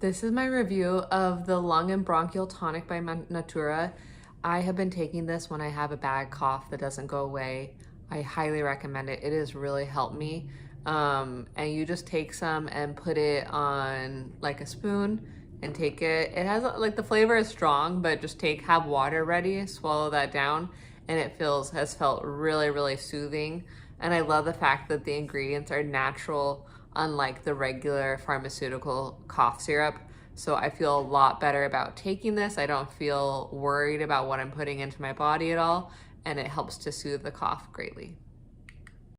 This is my review of the Lung and Bronchial Tonic by Natura. I have been taking this when I have a bad cough that doesn't go away. I highly recommend it. It has really helped me. And you just take some and put it on like a spoon and take it. It has like the flavor is strong, but just have water ready, swallow that down, and it has felt really, really soothing. And I love the fact that the ingredients are natural, unlike the regular pharmaceutical cough syrup. So I feel a lot better about taking this. I don't feel worried about what I'm putting into my body at all, and it helps to soothe the cough greatly.